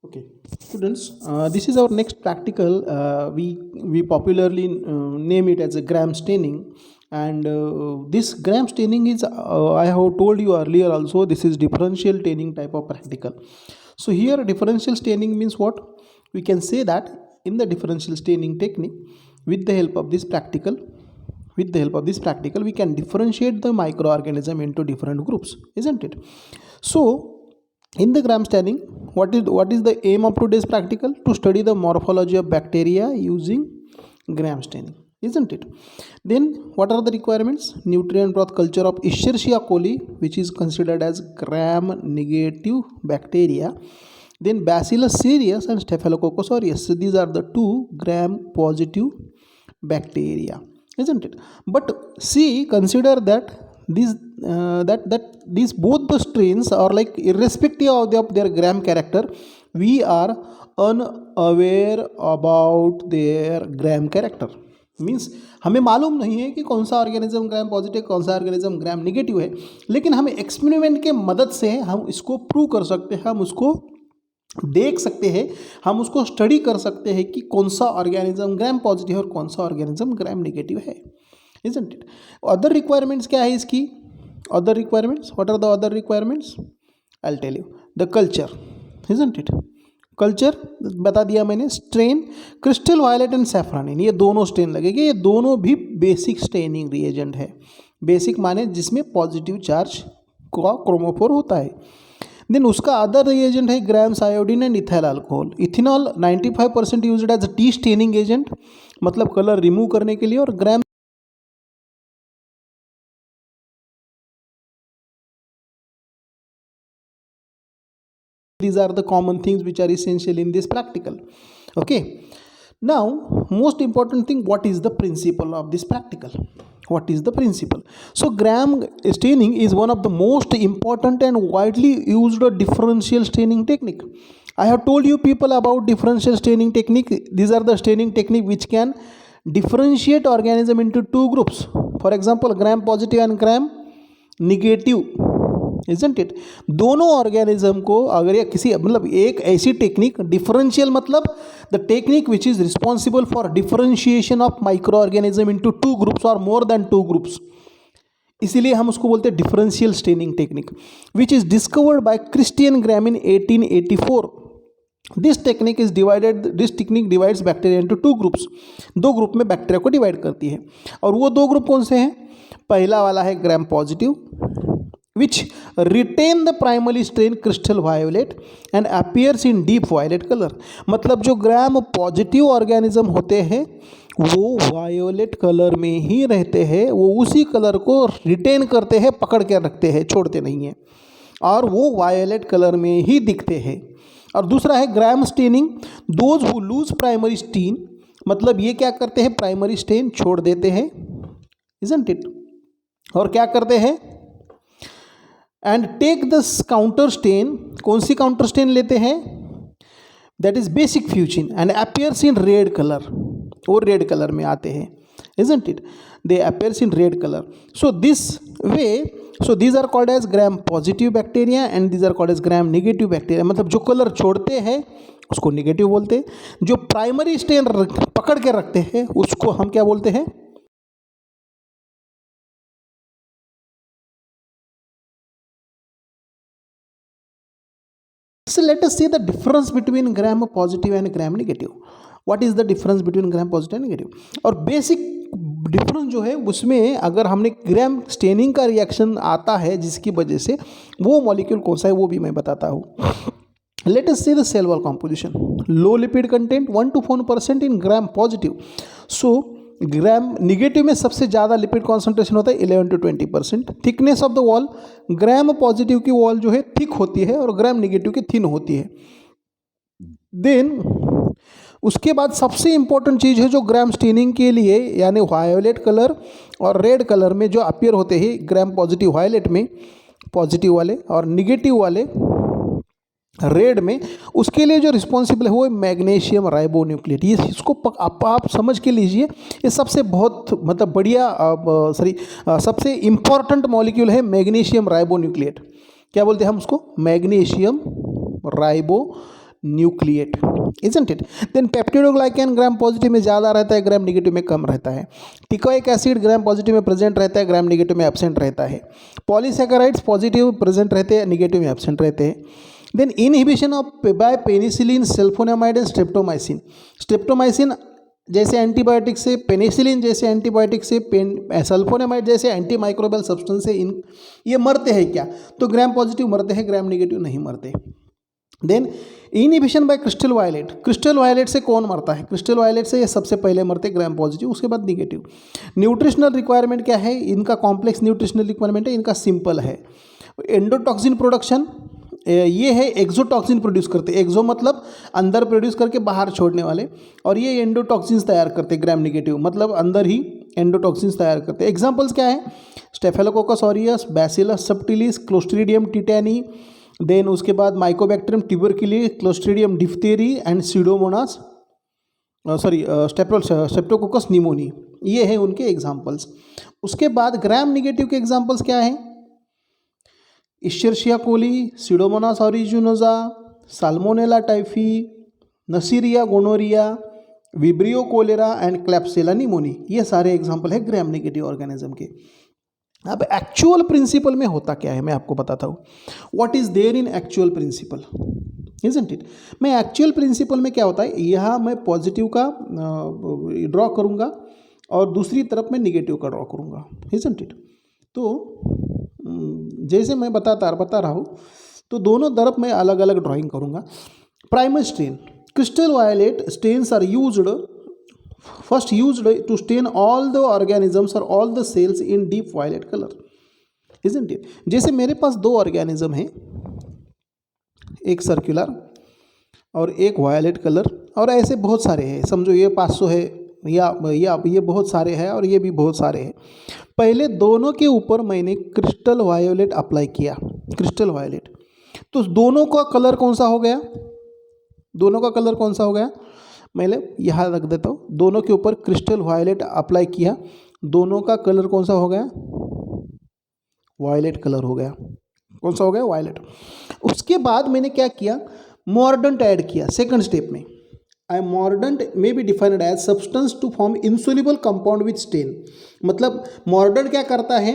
Okay, students, this is our next practical. We popularly name it as a Gram staining, and this Gram staining is I have told you earlier also. This is differential staining type of practical. So here differential staining means what? We can say that in the differential staining technique, with the help of this practical, we can differentiate the microorganism into different groups, isn't it? So in the Gram staining, what is the aim of today's practical? To study the morphology of bacteria using Gram staining, isn't it? Then what are the requirements? Nutrient broth culture of Escherichia coli, which is considered as Gram negative bacteria. Then Bacillus cereus and Staphylococcus aureus. So these are the two Gram positive bacteria, isn't it? But see, consider that these both the strains are like irrespective of their Gram character, we are unaware about their Gram character. Means हमें मालूम नहीं है कि कौन सा organism gram positive कौन सा organism ग्राम negative है, लेकिन हमें एक्सपेरिमेंट के मदद से हम इसको प्रूव कर सकते हैं, हम उसको देख सकते हैं, हम उसको स्टडी कर सकते हैं कि कौन सा ऑर्गेनिज्म ग्राम पॉजिटिव और कौन सा ऑर्गेनिज्म ग्राम नेगेटिव है, isn't it? अदर रिक्वायरमेंट्स क्या है इसकी? Other requirements, what are the other requirements? I tell you. The culture, isn't it? Culture बता दिया मैंने. Stain crystal violet and safranin, ये दोनों स्ट्रेन लगेंगे. ये दोनों भी बेसिक स्टेनिंग रिएजेंट है. बेसिक माने जिसमें पॉजिटिव चार्ज का क्रोमोफोर होता है. देन उसका अदर रिएजेंट है grams iodine and ethyl alcohol. Ethanol 95% used as the staining agent, मतलब कलर रिमूव करने के लिए. और gram these are the common things which are essential in this practical. Okay, now most important thing, what is the principle of this practical? What is the principle? So Gram staining is one of the most important and widely used differential staining technique. I have told you people about differential staining technique. These are the staining technique which can differentiate organism into two groups. For example, Gram positive and Gram negative, isn't it? दोनों organism को अगर या किसी मतलब एक ऐसी technique, differential मतलब the technique which is responsible for differentiation of micro organism into two groups और मोर देन टू ग्रुप्स, इसीलिए हम उसको बोलते हैं differential staining technique, which is discovered by Christian gram in 1884. This technique divides bacteria into two groups. दो group में bacteria को divide करती है. और वो दो ग्रुप कौन से हैं? पहला वाला है gram positive, which retain the primary strain crystal violet and appears in deep violet color. मतलब जो ग्राम पॉजिटिव ऑर्गेनिज्म होते हैं वो वायोलेट कलर में ही रहते हैं, वो उसी कलर को रिटेन करते हैं, पकड़ के रखते हैं, छोड़ते नहीं हैं, और वो वायोलेट कलर में ही दिखते हैं. और दूसरा है Gram staining, those who lose primary stain, मतलब ये क्या करते हैं? प्राइमरी स्टेन छोड़ देते हैं, isn't it? और क्या करते हैं? And take the counter stain. कौन सी काउंटर स्टेन लेते हैं? That is basic fuchsin and appears in red colour. वो रेड कलर में आते हैं, isn't it? They appears in red color. So this way, so these are called as gram positive bacteria and these are called as gram negative bacteria. मतलब जो colour छोड़ते हैं उसको negative बोलते हैं, जो प्राइमरी स्टेन पकड़ के रखते हैं उसको हम क्या बोलते हैं? So let us see the difference between gram positive and gram negative. What is the difference between gram positive and negative? और बेसिक डिफरेंस जो है उसमें अगर हमने ग्राम स्टेनिंग का रिएक्शन आता है जिसकी वजह से वो मॉलिक्यूल कौन सा है वो भी मैं बताता हूँ. Let us see the cell wall composition. Low lipid content 1 to 4% in gram positive. So gram negative में सबसे ज़्यादा लिपिड कॉन्सेंट्रेशन होता है 11 to 20%. Thickness of the wall, gram positive की वॉल जो है थिक होती है और ग्राम निगेटिव की थिन होती है. देन उसके बाद सबसे इंपॉर्टेंट चीज़ है जो ग्राम स्टेनिंग के लिए, यानी वायोलेट कलर और रेड कलर में जो अपीयर होते हैं ग्राम पॉजिटिव वायलेट में, पॉजिटिव वाले, और निगेटिव वाले रेड में, उसके लिए जो रिस्पॉन्सिबल है वो मैग्नीशियम राइबोन्यूक्लिएट. ये इसको आप समझ के लीजिए, ये सबसे बहुत मतलब बढ़िया सबसे इम्पॉर्टेंट मॉलिक्यूल है मैग्नीशियम राइबोन्यूक्लिएट. क्या बोलते हैं हम उसको? Magnesium ribo nucleate, isn't it? Then peptidoglycan gram positive में ज़्यादा रहता है, ग्राम निगेटिव में कम रहता है. टिकोइक एसिड ग्राम पॉजिटिव में प्रेजेंट रहता है, ग्राम निगेटिव में एब्सेंट रहता है. पॉलीसैकेराइड्स पॉजिटिव प्रेजेंट रहते हैं, निगेटिव में एब्सेंट रहते हैं. Then inhibition of by penicillin, sulfonamide and streptomycin. Streptomycin जैसे एंटीबायोटिक से, पेनिसिलिन जैसे एंटीबायोटिक से, सल्फोनेमाइड जैसे एंटी माइक्रोबियल सब्सटेंस से ये मरते हैं क्या? तो ग्राम पॉजिटिव मरते हैं, ग्राम निगेटिव नहीं मरते. Then inhibition by crystal violet. Crystal violet से कौन मरता है? क्रिस्टल वायलेट से ये सबसे पहले मरते ग्राम पॉजिटिव, उसके बाद निगेटिव. न्यूट्रिशनल रिक्वायरमेंट क्या है इनका? कॉम्प्लेक्स न्यूट्रिशनल रिक्वायरमेंट है इनका, सिंपल है. एंडोटॉक्सिन प्रोडक्शन, ये है एक्सोटॉक्सिन प्रोड्यूस करते. एक्सो मतलब अंदर प्रोड्यूस करके बाहर छोड़ने वाले, और ये एंडोटॉक्सिन्स तैयार करते. ग्राम निगेटिव मतलब अंदर ही एंडोटॉक्सिन्स तैयार करते. एग्जांपल्स क्या है? Staphylococcus aureus, bacillus subtilis, clostridium tetani, then उसके बाद mycobacterium tuberculi, clostridium diphtheriae and pseudomonas, streptococcus pneumoniae. ये है उनके एग्जाम्पल्स. उसके बाद ग्राम निगेटिव के एग्जाम्पल्स क्या हैं? Escherichia coli, pseudomonas aeruginosa, salmonella typhi, neisseria gonorrhoeae, vibrio cholerae and klebsiella pneumoniae. ये सारे एग्जाम्पल है ग्राम नेगेटिव ऑर्गेनिज्म के. अब एक्चुअल प्रिंसिपल में होता क्या है मैं आपको बताता हूँ. What is there in actual principle, isn't it? मैं एक्चुअल प्रिंसिपल में क्या होता है, यहाँ मैं पॉजिटिव का ड्रॉ करूँगा और दूसरी तरफ मैं निगेटिव का ड्रॉ करूँगा, इजंट इट? तो जैसे मैं बता रहा हूँ, तो दोनों तरफ मैं अलग अलग ड्राइंग करूँगा. Primary stain, crystal violet stains are first used to stain all the organisms or all the cells in deep violet color, isn't it? जैसे मेरे पास दो ऑर्गेनिज्म हैं, एक सर्कुलर और एक वायलेट कलर, और ऐसे बहुत सारे हैं. समझो ये 500 है, या ये बहुत सारे हैं और ये भी बहुत सारे हैं. पहले दोनों के ऊपर मैंने क्रिस्टल वायोलेट अप्लाई किया, क्रिस्टल वायोलेट. तो दोनों का कलर कौन सा हो गया? दोनों का कलर कौन सा हो गया? मैं यहाँ रख देता हूँ. दोनों के ऊपर क्रिस्टल वायलेट अप्लाई किया, दोनों का कलर कौन सा हो गया? वायलेट कलर हो गया. कौन सा हो गया? वायलेट. उसके बाद मैंने क्या किया? मॉर्डेंट ऐड किया. सेकंड स्टेप में mordant may be defined as substance to form insoluble compound with stain. मतलब मॉर्डेंट क्या करता है?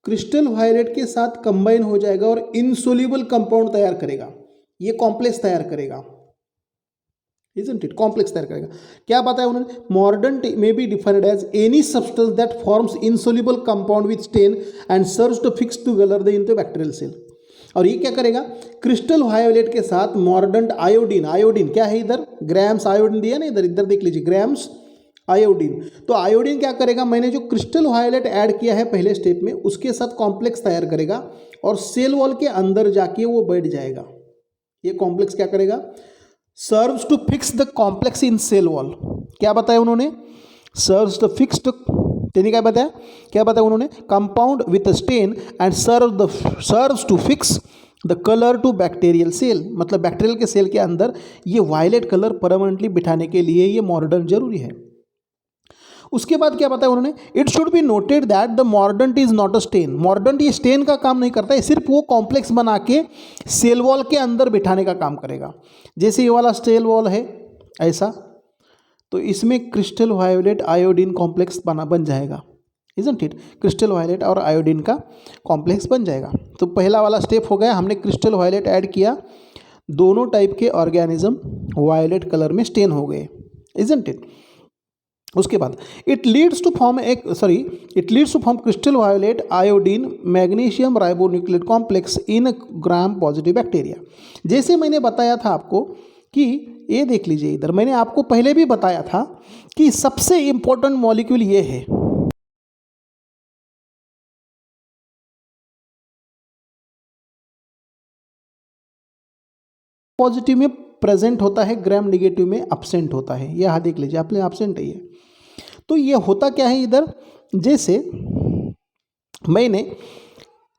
क्रिस्टल वायलेट के साथ कंबाइन हो जाएगा और इंसोल्यूबल कंपाउंड तैयार करेगा. ये कॉम्प्लेक्स तैयार करेगा, isn't it? कॉम्प्लेक्स तैयार करेगा. क्या बताया उन्होंने? Mordant may be defined as any substance that forms insoluble compound with stain and serves to fix together the into bacterial cell. और ये क्या करेगा? क्रिस्टल वायोलेट के साथ मॉर्डेंट आयोडीन क्या है? इधर ग्राम्स आयोडीन दिया ना, इधर देख लीजिए, ग्राम्स आयोडीन. तो आयोडीन क्या करेगा? मैंने जो क्रिस्टल वायोलेट ऐड किया है पहले स्टेप में, उसके साथ कॉम्प्लेक्स तैयार करेगा और सेल वॉल के अंदर जाके वो बैठ जाएगा. ये कॉम्प्लेक्स क्या करेगा? Serves to fix the complex in cell wall. क्या बताया उन्होंने? सर्व्स टू फिक्स तेनी क्या बताया? क्या बताया उन्होंने? Compound with stain and serves to fix the colour to bacterial cell. मतलब बैक्टीरियल के सेल के अंदर ये वायलेट कलर परमानेंटली बिठाने के लिए ये मॉर्डेंट जरूरी है. उसके बाद क्या बताया उन्होंने? It should be noted that the mordant is not a stain. Mordant ये स्टेन का काम नहीं करता है, सिर्फ वो कॉम्प्लेक्स बना के सेल वॉल के अंदर बिठाने का काम करेगा. जैसे ये वाला सेल वॉल है ऐसा, तो इसमें क्रिस्टल वायोलेट आयोडीन कॉम्प्लेक्स बन जाएगा, इजंट इट? क्रिस्टल वायोलेट और आयोडीन का कॉम्प्लेक्स बन जाएगा. तो पहला वाला स्टेप हो गया, हमने क्रिस्टल वायोलेट ऐड किया, दोनों टाइप के ऑर्गेनिज्म वायोलेट कलर में स्टेन हो गए, इजंट इट? उसके बाद it leads to form crystal violet iodine magnesium ribonucleotide complex in gram positive bacteria. जैसे मैंने बताया था आपको कि ये देख लीजिए, इधर मैंने आपको पहले भी बताया था कि सबसे इंपॉर्टेंट मॉलिक्यूल ये है. पॉजिटिव में प्रेजेंट होता है, ग्राम निगेटिव में एब्सेंट होता है. यहाँ देख लीजिए, आपने एब्सेंट है ये. तो ये होता क्या है इधर? जैसे मैंने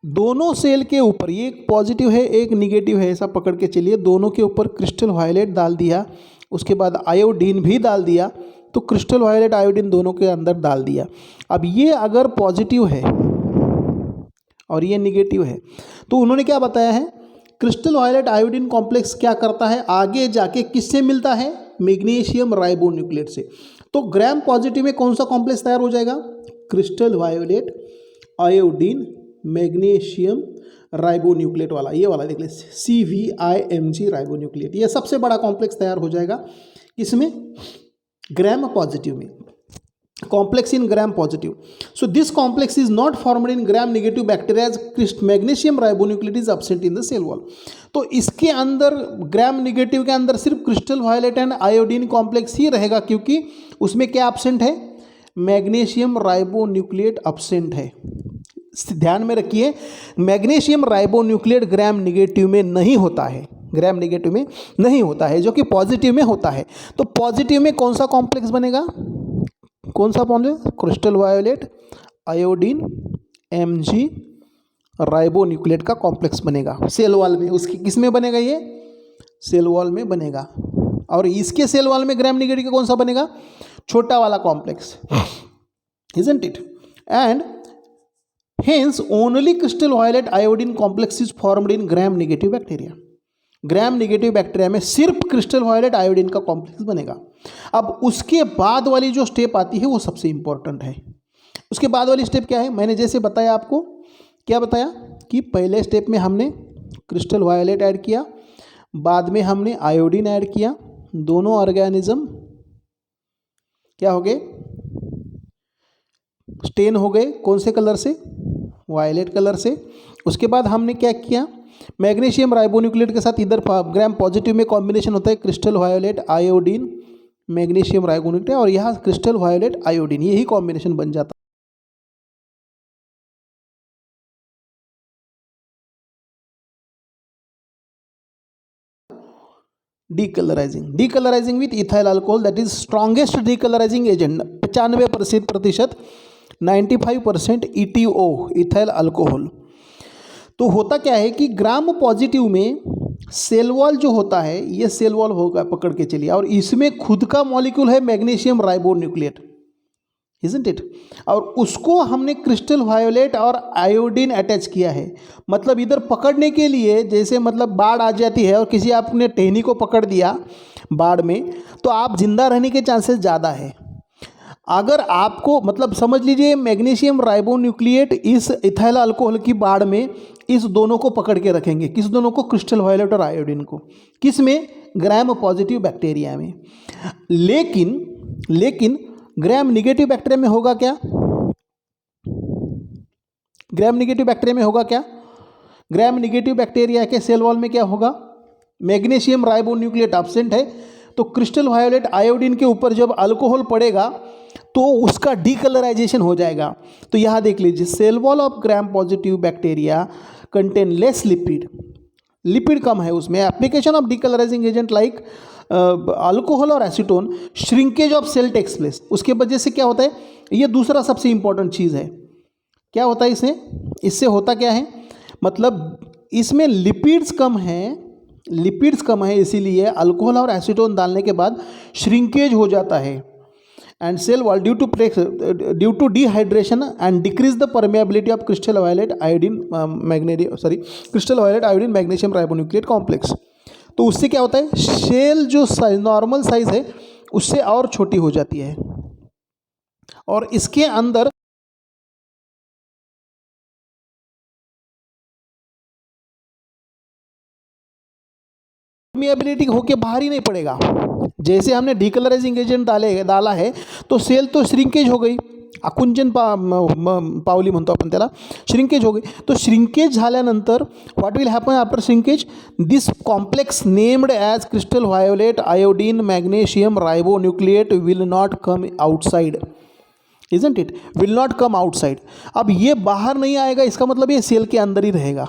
दोनों सेल के ऊपर, ये एक पॉजिटिव है एक निगेटिव है, ऐसा पकड़ के चलिए, दोनों के ऊपर क्रिस्टल वायलेट डाल दिया, उसके बाद आयोडीन भी डाल दिया, तो क्रिस्टल वायलेट आयोडीन दोनों के अंदर डाल दिया. अब ये अगर पॉजिटिव है और ये निगेटिव है, तो उन्होंने क्या बताया है? क्रिस्टल वायलेट आयोडीन कॉम्प्लेक्स क्या करता है, आगे जाके किससे मिलता है, मैग्नीशियम राइबोन्यूक्लेट से। तो ग्राम पॉजिटिव में कौन सा कॉम्प्लेक्स तैयार हो जाएगा, क्रिस्टल वायोलेट आयोडीन मैग्नीशियम राइबोन्यूक्लेट वाला, ये वाला देख ले, CVIMG राइबोन्यूक्लेट, ये सबसे बड़ा कॉम्प्लेक्स तैयार हो जाएगा किसमें, ग्राम पॉजिटिव में, complex in gram positive. So this complex is not formed in gram negative bacteria as magnesium ribonucleate is absent in the cell wall. तो इसके अंदर ग्राम निगेटिव के अंदर सिर्फ crystal violet and iodine complex ही रहेगा, क्योंकि उसमें क्या एब्सेंट है, मैग्नीशियम राइबोन्यूक्लिएट एब्सेंट है। ध्यान में रखिए, मैग्नीशियम राइबोन्यूक्लिएट ग्राम निगेटिव में नहीं होता है, ग्राम निगेटिव में नहीं होता है, जो कि पॉजिटिव में होता है। तो पॉजिटिव में कौन सा कॉम्प्लेक्स बनेगा, कौन सा complex, crystal violet iodine Mg राइबोन्यूक्लिएट का कॉम्प्लेक्स बनेगा सेल वॉल में। उसकी किस में बनेगा, ये सेल वॉल में बनेगा। और इसके सेल वॉल में ग्राम निगेटिव का कौन सा बनेगा, छोटा वाला complex, isn't it? And hence only crystal violet iodine complex is formed in gram negative bacteria. Gram negative bacteria में सिर्फ क्रिस्टल वायलेट आयोडीन का कॉम्प्लेक्स बनेगा। अब उसके बाद वाली जो स्टेप आती है वो सबसे इंपॉर्टेंट है। उसके बाद वाली स्टेप क्या है, मैंने जैसे बताया आपको, क्या बताया कि पहले स्टेप में हमने क्रिस्टल वायलेट ऐड किया, बाद में हमने आयोडीन ऐड किया, दोनों ऑर्गेनिज्म क्या हो गए, स्टेन हो गए, कौन से कलर से, वायलेट कलर से। उसके बाद हमने क्या किया, मैग्नीशियम राइबोन्यूक्लिएट के साथ इधर ग्राम पॉजिटिव में कॉम्बिनेशन होता है क्रिस्टल वायोलेट आयोडीन मैग्नीशियम राइबोन्यूक्लिएट, और यहाँ क्रिस्टल वायोलेट आयोडीन, यही कॉम्बिनेशन बन जाता डीकलराइजिंग with ethyl alcohol, that is strongest डीकलराइजिंग agent, 95% 95% ETO ethyl alcohol. तो होता क्या है कि ग्राम पॉजिटिव में सेल वॉल जो होता है, ये सेल वॉल होगा, पकड़ के चलिए, और इसमें खुद का मॉलिक्यूल है मैग्नीशियम राइबोन्यूक्लिएट, isn't it? और उसको हमने क्रिस्टल वायोलेट और आयोडीन अटैच किया है। मतलब इधर पकड़ने के लिए, जैसे मतलब बाढ़ आ जाती है और किसी आपने टहनी को पकड़ दिया बाढ़ में, तो आप जिंदा रहने के चांसेस ज़्यादा है। अगर आपको मतलब समझ लीजिए मैग्नीशियम राइबोन्यूक्लिएट इस इथाइल अल्कोहल की बाढ़ में इस दोनों को पकड़ के रखेंगे, किस दोनों को, क्रिस्टल वायलेट और आयोडीन को, किस में, ग्राम पॉजिटिव बैक्टीरिया में। लेकिन ग्राम निगेटिव बैक्टीरिया में होगा क्या, ग्राम निगेटिव बैक्टीरिया में होगा क्या, ग्राम निगेटिव बैक्टीरिया के सेल वॉल में क्या होगा, मैग्नीशियम राइबोन्यूक्लिएट एब्सेंट है, तो क्रिस्टल वायोलेट आयोडीन के ऊपर जब अल्कोहल पड़ेगा तो उसका डीकलराइजेशन हो जाएगा। तो यहाँ देख लीजिए, cell wall of Gram positive bacteria contain less lipid, lipid कम है उसमें, application of decolorising agent like alcohol और acetone, shrinkage of cell takes place. उसके वजह से क्या होता है, ये दूसरा सबसे इंपॉर्टेंट चीज़ है, क्या होता है इससे होता क्या है, मतलब इसमें लिपिड्स कम है, इसीलिए अल्कोहल और एसीटोन डालने के बाद श्रिंकेज हो जाता है, and cell wall due to dehydration and decrease the permeability of crystal violet iodine crystal violet iodine magnesium ribonucleate complex। तो उससे क्या होता है, सेल जो नॉर्मल साइज है उससे और छोटी हो जाती है, और इसके अंदर परमिएबिलिटी होके बाहर ही नहीं पड़ेगा। जैसे हमने डीकलराइजिंग एजेंट डाला है तो सेल तो श्रिंकेज हो गई, आकुंचन पावली म्हणतो आपण त्याला, श्रिंकेज हो गई। तो श्रिंकेज झाल्यानंतर what will happen after shrinkage, this complex named as crystal violet iodine magnesium ribonucleate will not come outside, isn't it, will not come outside. अब ये बाहर नहीं आएगा, इसका मतलब ये सेल के अंदर ही रहेगा,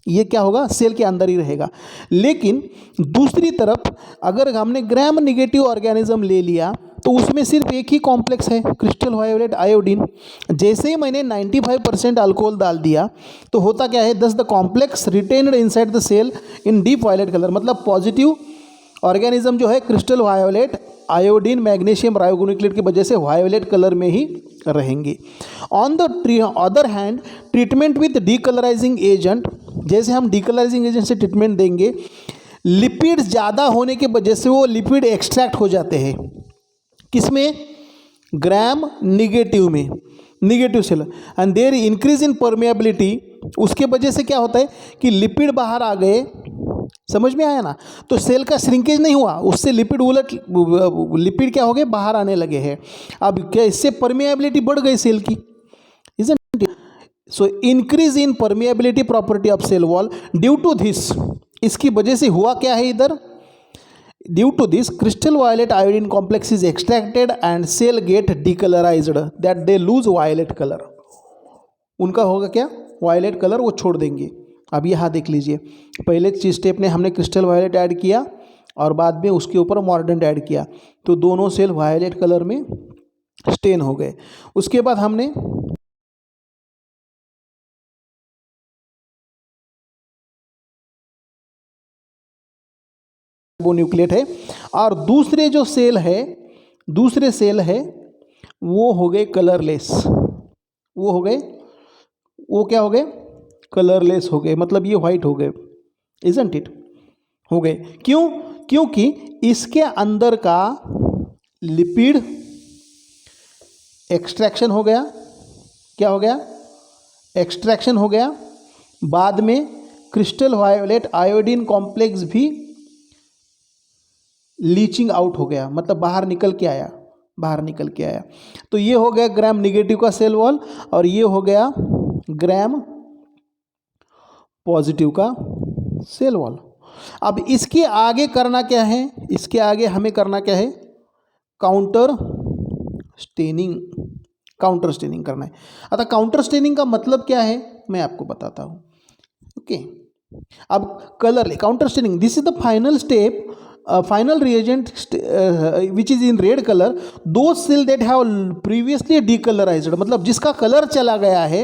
ये क्या होगा, सेल के अंदर ही रहेगा। लेकिन दूसरी तरफ अगर हमने ग्राम निगेटिव ऑर्गेनिज्म ले लिया तो उसमें सिर्फ एक ही कॉम्प्लेक्स है, क्रिस्टल वायोलेट आयोडीन। जैसे ही मैंने 95% अल्कोहल डाल दिया तो होता क्या है, thus the complex retained inside the cell in deep violet colour. मतलब पॉजिटिव ऑर्गेनिज्म जो है crystal violet iodine magnesium ribonucleotide की वजह से वायोलेट कलर में ही रहेंगे। On the other hand treatment with decolourising agent, जैसे हम डीकलराइजिंग एजेंट से ट्रीटमेंट देंगे, लिपिड ज़्यादा होने की वजह से वो लिपिड एक्सट्रैक्ट हो जाते हैं। किसमें? ग्राम निगेटिव में, negative cell, and there increase in permeability. उसके वजह से क्या होता है कि लिपिड बाहर आ गए, समझ में आया ना? तो सेल का श्रिंकेज नहीं हुआ, उससे लिपिड उलट, लिपिड क्या हो गए? बाहर आने लगे हैं। अब क्या इससे परमेबिलिटी बढ़ गई सेल की, isn't it? So increase in permeability property of cell wall due to this. इसकी वजह से हुआ क्या है इधर? Due to this crystal violet iodine complex is extracted and cell get decolorised, that they lose violet colour. उनका होगा क्या? वायलेट कलर वो छोड़ देंगे। अब यहाँ देख लीजिए, पहले स्टेप ने हमने क्रिस्टल वायलेट ऐड किया और बाद में उसके ऊपर मॉर्डेंट ऐड किया, तो दोनों सेल वायलेट कलर में स्टेन हो गए। उसके बाद हमने वो न्यूक्लियट है, और दूसरे जो सेल है, दूसरे सेल है वो हो गए कलरलेस। वो हो गए, वो क्या हो गए? कलरलेस हो गए, मतलब ये वाइट हो गए, इजंट इट? हो गए। क्यों? क्योंकि इसके अंदर का लिपिड एक्सट्रैक्शन हो गया। क्या हो गया? एक्सट्रैक्शन हो गया। बाद में क्रिस्टल वायोलेट आयोडीन कॉम्प्लेक्स भी लीचिंग आउट हो गया, मतलब बाहर निकल के आया, बाहर निकल के आया। तो ये हो गया ग्राम निगेटिव का सेल वॉल, और ये हो गया ग्राम पॉजिटिव का सेल वॉल। अब इसके आगे करना क्या है? इसके आगे हमें करना क्या है? काउंटर स्टेनिंग, काउंटर स्टेनिंग करना है। अतः काउंटर स्टेनिंग का मतलब क्या है मैं आपको बताता हूँ। ओके, अब colour counter staining, this is the final step, final reagent which is in red color, those cell that have previously decolorized, मतलब जिसका कलर चला गया है,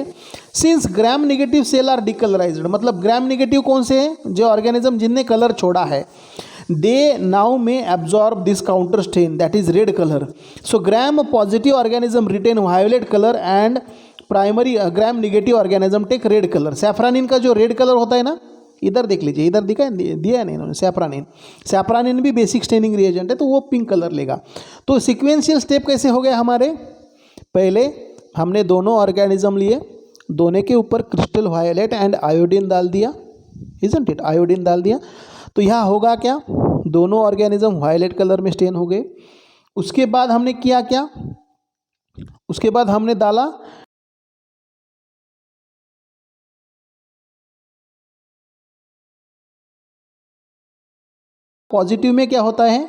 since gram negative cell are decolorized, मतलब ग्राम निगेटिव कौन से हैं? जो ऑर्गेनिज्म जिनने कलर छोड़ा है, they now may absorb this counter stain that is red color. So gram positive organism retain violet color and primary Gram negative organism take red colour. Safranin का जो रेड कलर होता है ना, इधर देख लीजिए, इधर दिखा दिया है नहीं इन्होंने, सैफ्रानिन। सैफ्रानिन भी बेसिक स्टेनिंग रिएजेंट है, तो वो पिंक कलर लेगा। तो सीक्वेंशियल स्टेप कैसे हो गया हमारे? पहले हमने दोनों ऑर्गेनिज्म लिए, दोनों के ऊपर क्रिस्टल वायलेट एंड आयोडीन डाल दिया, इजंट इट? आयोडीन डाल दिया, तो यहाँ होगा क्या? दोनों ऑर्गेनिज्म वायलेट कलर में स्टेन हो गए। उसके बाद हमने किया क्या? उसके बाद हमने डाला पॉजिटिव में क्या होता है?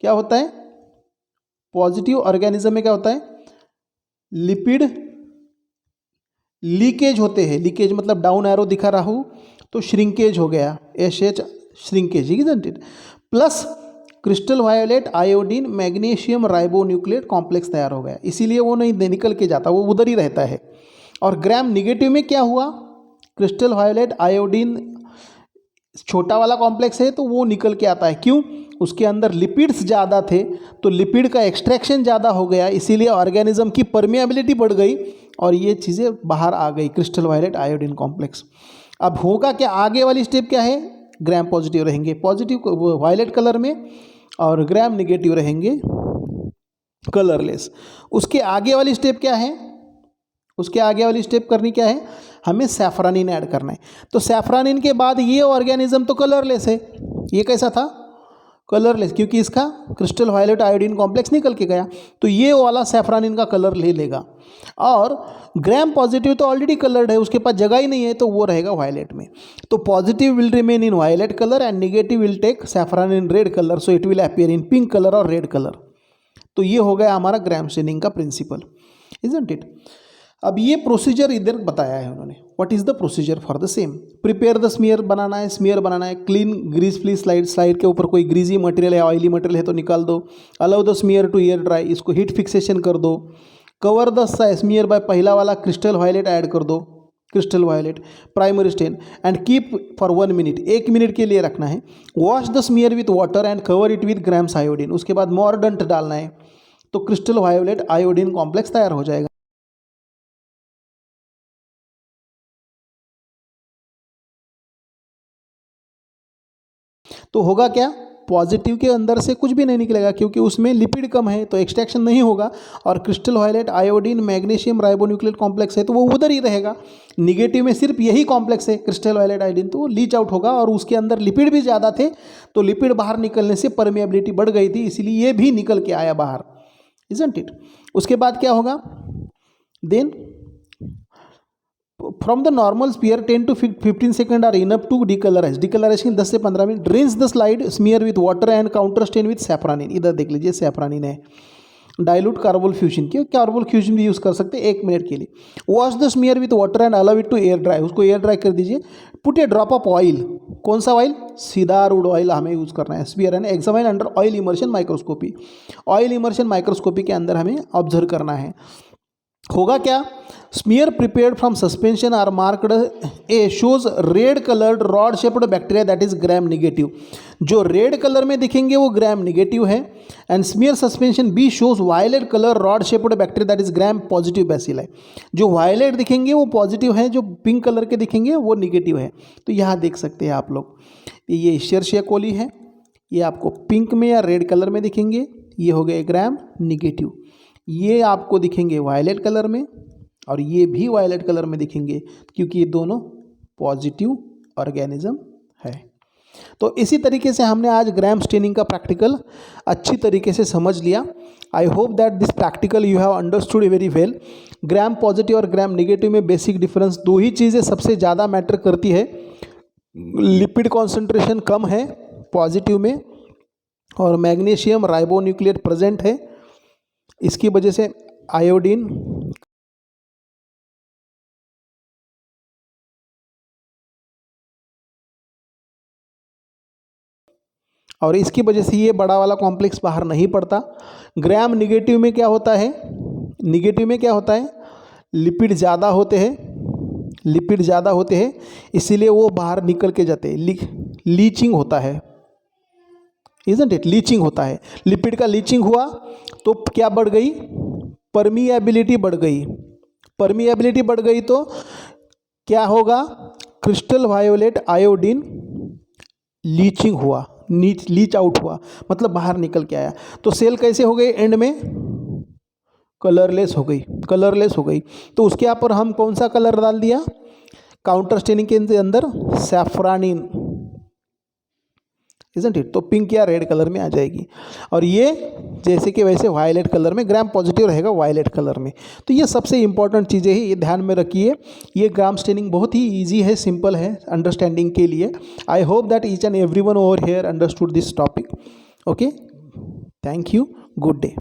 क्या होता है? पॉजिटिव ऑर्गेनिज्म में क्या होता है? लिपिड लीकेज होते हैं। लीकेज मतलब डाउन एरो दिखा रहा हूँ, तो श्रिंकेज हो गया, H shrinkage, isn't it? Plus crystal violet iodine magnesium ribonucleotide complex तैयार हो गया, इसीलिए वो नहीं निकल के जाता, वो उधर ही रहता है। और ग्राम निगेटिव में क्या हुआ? क्रिस्टल वायोलेट आयोडीन छोटा वाला कॉम्प्लेक्स है, तो वो निकल के आता है। क्यों? उसके अंदर लिपिड्स ज़्यादा थे, तो लिपिड का एक्सट्रैक्शन ज़्यादा हो गया, इसीलिए ऑर्गेनिज्म की परमेबिलिटी बढ़ गई और ये चीज़ें बाहर आ गई, क्रिस्टल वायलेट आयोडीन कॉम्प्लेक्स। अब होगा क्या? आगे वाली स्टेप क्या है? ग्राम पॉजिटिव रहेंगे, पॉजिटिव वायलेट कलर में, और ग्राम निगेटिव रहेंगे कलरलेस। उसके आगे वाली स्टेप क्या है? उसके आगे वाली स्टेप करनी क्या है? हमें सैफ्रानिन ऐड करना है। तो सैफ्रानिन के बाद ये ऑर्गेनिज्म तो कलरलेस है। ये कैसा था? कलरलेस, क्योंकि इसका क्रिस्टल वायलेट आयोडीन कॉम्प्लेक्स निकल के गया, तो ये वाला सैफ्रानिन का कलर ले लेगा। और ग्राम पॉजिटिव तो ऑलरेडी कलर्ड है, उसके पास जगह ही नहीं है, तो वो रहेगा वायलेट में। तो positive will remain in violet colour and negative will take safranin red colour, so it will appear in pink colour और रेड कलर। तो ये हो गया हमारा ग्राम स्टेनिंग का प्रिंसिपल, इजंट इट? अब ये प्रोसीजर इधर बताया है उन्होंने। What is the procedure for the same? Prepare the smear बनाना है, स्मीयर बनाना है। Clean grease free slide, slide के ऊपर कोई ग्रीजी मटेरियल है, ऑयली मटेरियल है तो निकाल दो। Allow the smear to air dry, इसको हीट फिक्सेशन कर दो। कवर द स्मीयर बाय, पहला वाला क्रिस्टल वायलेट ऐड कर दो, crystal violet primary stain and keep for 1 minute, 1 minute के लिए रखना है। Wash the smear with water and cover it with gram's iodine, उसके बाद मॉर्डेंट डालना है तो क्रिस्टल वायोलेट आयोडीन कॉम्प्लेक्स तैयार हो जाएगा। तो होगा क्या, पॉजिटिव के अंदर से कुछ भी नहीं निकलेगा क्योंकि उसमें लिपिड कम है तो एक्सट्रैक्शन नहीं होगा, और crystal violet iodine magnesium ribonucleic complex है तो वो उधर ही रहेगा। निगेटिव में सिर्फ यही कॉम्प्लेक्स है क्रिस्टल वायलेट आयोडीन, तो वो लीच आउट होगा, और उसके अंदर लिपिड भी ज़्यादा थे तो लिपिड बाहर निकलने से परमेबिलिटी बढ़ गई थी, इसीलिए ये भी निकल के आया बाहर, इजंट इट। उसके बाद क्या होगा, then from the normal smear 10 to 15 second are enough to decolourise, decolourisation 10 से 15 minute. Drains the slide smear with water and counter stain with safranin, इधर देख लीजिए सैफ्रानिन है। डाइल्यूट कार्बोल फ्यूजन, क्यों कार्बोल फ्यूजन भी यूज़ कर सकते हैं 1 मिनट के लिए। Wash the smear with water and allow it to air dry, उसको एयर ड्राई कर दीजिए। Put A drop of oil, कौन सा ऑयल, सीधारूड ऑयल हमें यूज़ करना है। Smear and examine under oil immersion microscopy, oil immersion microscopy के अंदर हमें ऑब्जर्व करना है। होगा क्या, smear prepared from suspension are marked A shows red coloured rod shaped bacteria that is gram negative, जो रेड कलर में दिखेंगे वो ग्राम निगेटिव है। And smear suspension B shows violet colour rod shaped bacteria that is gram positive बैसिल है, जो violet दिखेंगे वो positive है, जो पिंक कलर के दिखेंगे वो निगेटिव है। तो यहाँ देख सकते हैं आप लोग, ये एस्चेरिशिया कोली है, ये आपको पिंक में या रेड कलर में दिखेंगे, ये हो गए ग्राम निगेटिव। ये आपको दिखेंगे वायलेट कलर में और ये भी वायलेट कलर में दिखेंगे क्योंकि ये दोनों पॉजिटिव ऑर्गेनिज्म है। तो इसी तरीके से हमने आज ग्राम स्टेनिंग का प्रैक्टिकल अच्छी तरीके से समझ लिया। I hope that this practical you have understood very well. Gram positive और ग्राम निगेटिव में बेसिक डिफरेंस, दो ही चीज़ें सबसे ज़्यादा मैटर करती है। लिपिड कॉन्सेंट्रेशन कम है पॉजिटिव में और मैग्नीशियम राइबोन्यूक्लिएट प्रेजेंट है, इसकी वजह से आयोडीन और इसकी वजह से ये बड़ा वाला कॉम्प्लेक्स बाहर नहीं पड़ता। ग्राम निगेटिव में क्या होता है, निगेटिव में क्या होता है, लिपिड ज़्यादा होते हैं, लिपिड ज़्यादा होते हैं इसीलिए वो बाहर निकल के जाते हैं, लीचिंग होता है, इजंट इट, लीचिंग होता है। लिपिड का लीचिंग हुआ तो क्या बढ़ गई, परमिएबिलिटी बढ़ गई। परमिएबिलिटी बढ़ गई तो क्या होगा, क्रिस्टल वायोलेट आयोडीन लीचिंग हुआ, लीच आउट हुआ, मतलब बाहर निकल के आया। तो सेल कैसे हो गई, एंड में कलरलेस हो गई, कलरलेस हो गई। तो उसके ऊपर हम कौन सा कलर डाल दिया, काउंटर स्टेनिंग के अंदर सैफ्रानिन, इजंट इट, तो पिंक या रेड कलर में आ जाएगी। और ये जैसे कि वैसे वायलेट कलर में, ग्राम पॉजिटिव रहेगा वायलेट कलर में। तो ये सबसे इंपॉर्टेंट चीज़ें हैं, ये ध्यान में रखिए। ये ग्राम स्टेनिंग बहुत ही इजी है, सिंपल है अंडरस्टैंडिंग के लिए। I hope that each and everyone over here understood this topic. Okay, thank you, good day.